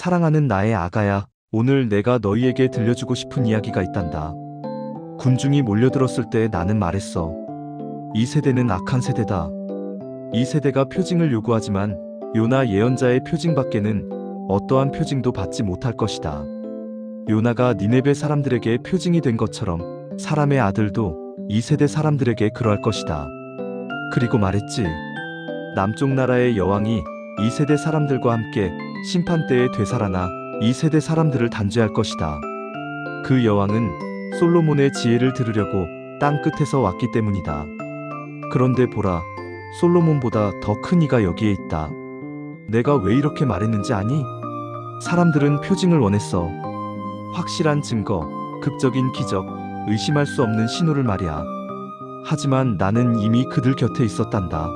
사랑하는 나의 아가야, 오늘 내가 너희에게 들려주고 싶은 이야기가 있단다. 군중이 몰려들었을 때 나는 말했어. 이 세대는 악한 세대다. 이 세대가 표징을 요구하지만 요나 예언자의 표징밖에는 어떠한 표징도 받지 못할 것이다. 요나가 니네베 사람들에게 표징이 된 것처럼 사람의 아들도 이 세대 사람들에게 그러할 것이다. 그리고 말했지. 남쪽 나라의 여왕이 이 세대 사람들과 함께 심판대에 되살아나 이 세대 사람들을 단죄할 것이다. 그 여왕은 솔로몬의 지혜를 들으려고 땅 끝에서 왔기 때문이다. 그런데 보라, 솔로몬보다 더 큰 이가 여기에 있다. 내가 왜 이렇게 말했는지 아니? 사람들은 표징을 원했어. 확실한 증거, 극적인 기적, 의심할 수 없는 신호를 말이야. 하지만 나는 이미 그들 곁에 있었단다.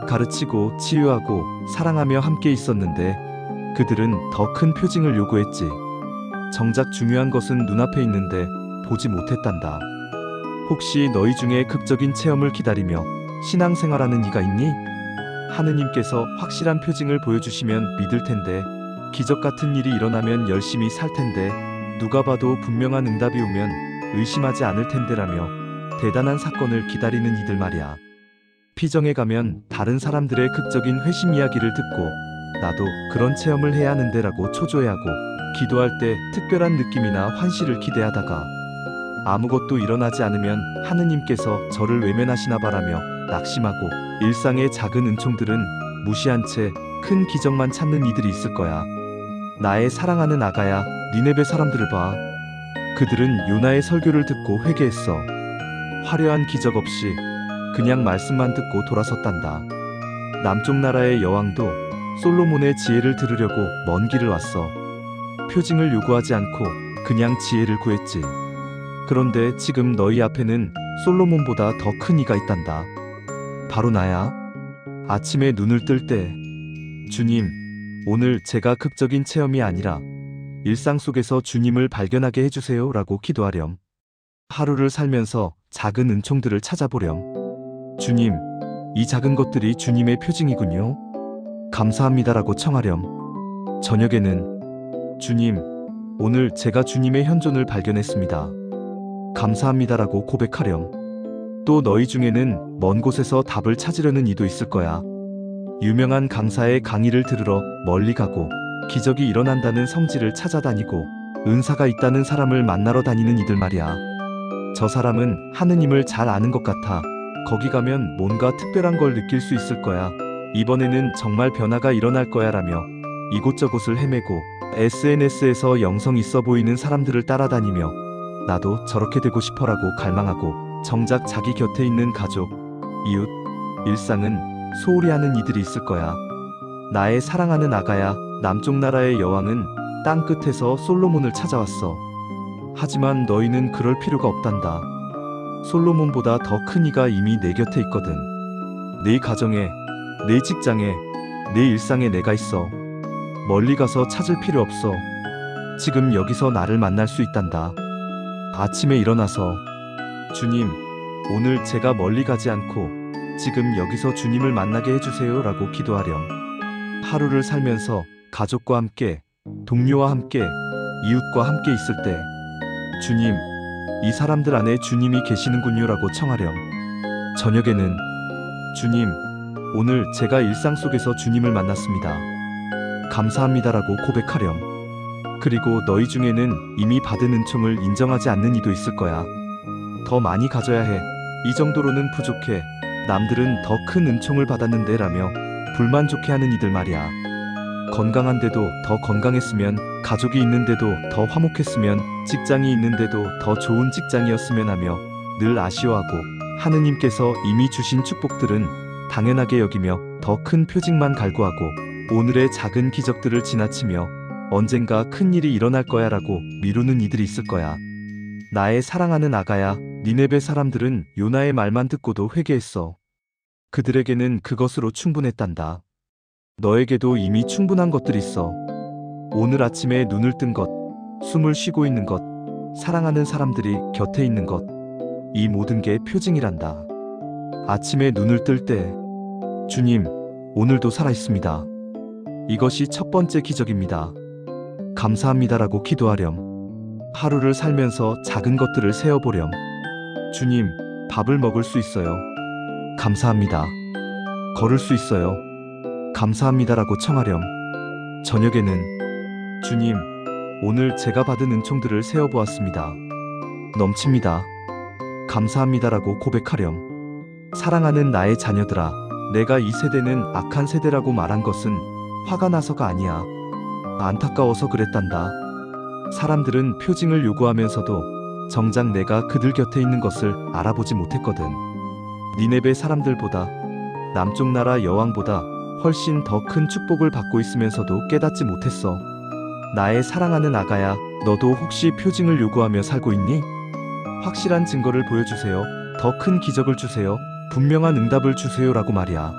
가르치고 치유하고 사랑하며 함께 있었는데 그들은 더 큰 표징을 요구했지. 정작 중요한 것은 눈앞에 있는데 보지 못했단다. 혹시 너희 중에 극적인 체험을 기다리며 신앙생활하는 이가 있니? 하느님께서 확실한 표징을 보여주시면 믿을 텐데, 기적 같은 일이 일어나면 열심히 살 텐데, 누가 봐도 분명한 응답이 오면 의심하지 않을 텐데라며 대단한 사건을 기다리는 이들 말이야. 피정에 가면 다른 사람들의 극적인 회심 이야기를 듣고 나도 그런 체험을 해야 하는데라고 초조해하고, 기도할 때 특별한 느낌이나 환시를 기대하다가 아무것도 일어나지 않으면 하느님께서 저를 외면하시나 바라며 낙심하고, 일상의 작은 은총들은 무시한 채 큰 기적만 찾는 이들이 있을 거야. 나의 사랑하는 아가야, 니네베 사람들을 봐. 그들은 요나의 설교를 듣고 회개했어. 화려한 기적 없이 그냥 말씀만 듣고 돌아섰단다. 남쪽 나라의 여왕도 솔로몬의 지혜를 들으려고 먼 길을 왔어. 표징을 요구하지 않고 그냥 지혜를 구했지. 그런데 지금 너희 앞에는 솔로몬보다 더 큰 이가 있단다. 바로 나야. 아침에 눈을 뜰 때, 주님, 오늘 제가 극적인 체험이 아니라 일상 속에서 주님을 발견하게 해주세요 라고 기도하렴. 하루를 살면서 작은 은총들을 찾아보렴. 주님, 이 작은 것들이 주님의 표징이군요. 감사합니다라고 청하렴. 저녁에는, 주님, 오늘 제가 주님의 현존을 발견했습니다. 감사합니다라고 고백하렴. 또 너희 중에는 먼 곳에서 답을 찾으려는 이도 있을 거야. 유명한 강사의 강의를 들으러 멀리 가고, 기적이 일어난다는 성지를 찾아다니고, 은사가 있다는 사람을 만나러 다니는 이들 말이야. 저 사람은 하느님을 잘 아는 것 같아. 거기 가면 뭔가 특별한 걸 느낄 수 있을 거야. 이번에는 정말 변화가 일어날 거야 라며 이곳저곳을 헤매고 SNS에서 영성 있어 보이는 사람들을 따라다니며 나도 저렇게 되고 싶어라고 갈망하고, 정작 자기 곁에 있는 가족, 이웃, 일상은 소홀히 하는 이들이 있을 거야. 나의 사랑하는 아가야, 남쪽 나라의 여왕은 땅 끝에서 솔로몬을 찾아왔어. 하지만 너희는 그럴 필요가 없단다. 솔로몬보다 더 큰 이가 이미 내 곁에 있거든. 내 가정에, 내 직장에, 내 일상에 내가 있어. 멀리 가서 찾을 필요 없어. 지금 여기서 나를 만날 수 있단다. 아침에 일어나서, 주님, 오늘 제가 멀리 가지 않고 지금 여기서 주님을 만나게 해주세요 라고 기도하렴. 하루를 살면서 가족과 함께, 동료와 함께, 이웃과 함께 있을 때, 주님, 이 사람들 안에 주님이 계시는군요 라고 청하렴. 저녁에는, 주님, 오늘 제가 일상 속에서 주님을 만났습니다. 감사합니다라고 고백하렴. 그리고 너희 중에는 이미 받은 은총을 인정하지 않는 이도 있을 거야. 더 많이 가져야 해. 이 정도로는 부족해. 남들은 더 큰 은총을 받았는데 라며 불만족해하는 이들 말이야. 건강한데도 더 건강했으면, 가족이 있는데도 더 화목했으면, 직장이 있는데도 더 좋은 직장이었으면 하며 늘 아쉬워하고, 하느님께서 이미 주신 축복들은 당연하게 여기며 더 큰 표징만 갈구하고, 오늘의 작은 기적들을 지나치며 언젠가 큰 일이 일어날 거야 라고 미루는 이들이 있을 거야. 나의 사랑하는 아가야, 니네베 사람들은 요나의 말만 듣고도 회개했어. 그들에게는 그것으로 충분했단다. 너에게도 이미 충분한 것들이 있어. 오늘 아침에 눈을 뜬 것, 숨을 쉬고 있는 것, 사랑하는 사람들이 곁에 있는 것, 이 모든 게 표징이란다. 아침에 눈을 뜰 때, 주님, 오늘도 살아있습니다. 이것이 첫 번째 기적입니다. 감사합니다라고 기도하렴. 하루를 살면서 작은 것들을 세어보렴. 주님, 밥을 먹을 수 있어요. 감사합니다. 걸을 수 있어요. 감사합니다라고 청하렴. 저녁에는 주님, 오늘 제가 받은 은총들을 세어보았습니다. 넘칩니다. 감사합니다라고 고백하렴. 사랑하는 나의 자녀들아, 내가 이 세대는 악한 세대라고 말한 것은 화가 나서가 아니야. 안타까워서 그랬단다. 사람들은 표징을 요구하면서도 정작 내가 그들 곁에 있는 것을 알아보지 못했거든. 니네베 사람들보다, 남쪽 나라 여왕보다 훨씬 더 큰 축복을 받고 있으면서도 깨닫지 못했어. 나의 사랑하는 아가야, 너도 혹시 표징을 요구하며 살고 있니? 확실한 증거를 보여주세요. 더 큰 기적을 주세요. 분명한 응답을 주세요라고 말이야.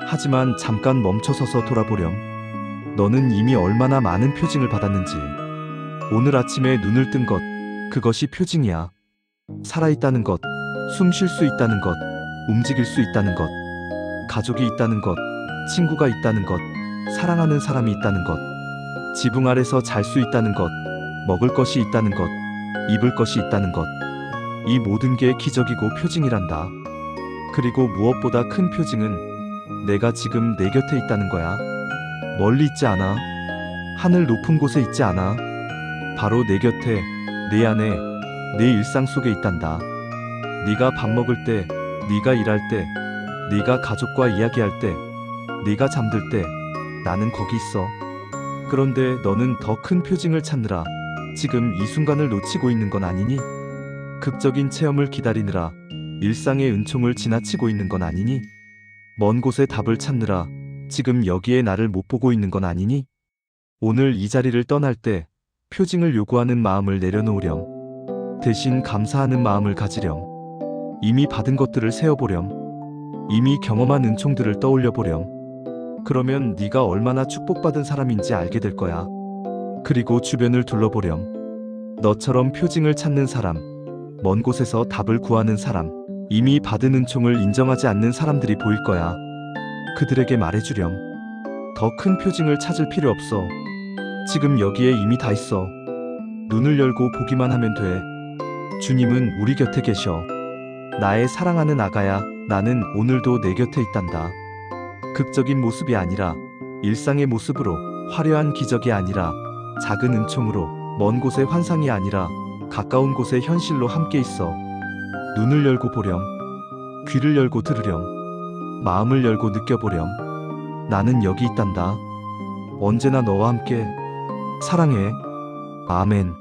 하지만 잠깐 멈춰서서 돌아보렴. 너는 이미 얼마나 많은 표징을 받았는지. 오늘 아침에 눈을 뜬 것, 그것이 표징이야. 살아있다는 것, 숨 쉴 수 있다는 것, 움직일 수 있다는 것, 가족이 있다는 것, 친구가 있다는 것, 사랑하는 사람이 있다는 것, 지붕 아래서 잘 수 있다는 것, 먹을 것이 있다는 것, 입을 것이 있다는 것. 이 모든 게 기적이고 표징이란다. 그리고 무엇보다 큰 표징은 내가 지금 내 곁에 있다는 거야. 멀리 있지 않아. 하늘 높은 곳에 있지 않아. 바로 내 곁에, 내 안에, 내 일상 속에 있단다. 네가 밥 먹을 때, 네가 일할 때, 네가 가족과 이야기할 때, 네가 잠들 때 나는 거기 있어. 그런데 너는 더 큰 표징을 찾느라 지금 이 순간을 놓치고 있는 건 아니니? 극적인 체험을 기다리느라 일상의 은총을 지나치고 있는 건 아니니? 먼 곳에 답을 찾느라 지금 여기에 나를 못 보고 있는 건 아니니? 오늘 이 자리를 떠날 때 표징을 요구하는 마음을 내려놓으렴. 대신 감사하는 마음을 가지렴. 이미 받은 것들을 세어보렴. 이미 경험한 은총들을 떠올려보렴. 그러면 네가 얼마나 축복받은 사람인지 알게 될 거야. 그리고 주변을 둘러보렴. 너처럼 표징을 찾는 사람, 먼 곳에서 답을 구하는 사람, 이미 받은 은총을 인정하지 않는 사람들이 보일 거야. 그들에게 말해주렴. 더 큰 표징을 찾을 필요 없어. 지금 여기에 이미 다 있어. 눈을 열고 보기만 하면 돼. 주님은 우리 곁에 계셔. 나의 사랑하는 아가야, 나는 오늘도 내 곁에 있단다. 극적인 모습이 아니라 일상의 모습으로, 화려한 기적이 아니라 작은 은총으로, 먼 곳의 환상이 아니라 가까운 곳의 현실로 함께 있어. 눈을 열고 보렴. 귀를 열고 들으렴. 마음을 열고 느껴보렴. 나는 여기 있단다. 언제나 너와 함께. 사랑해. 아멘.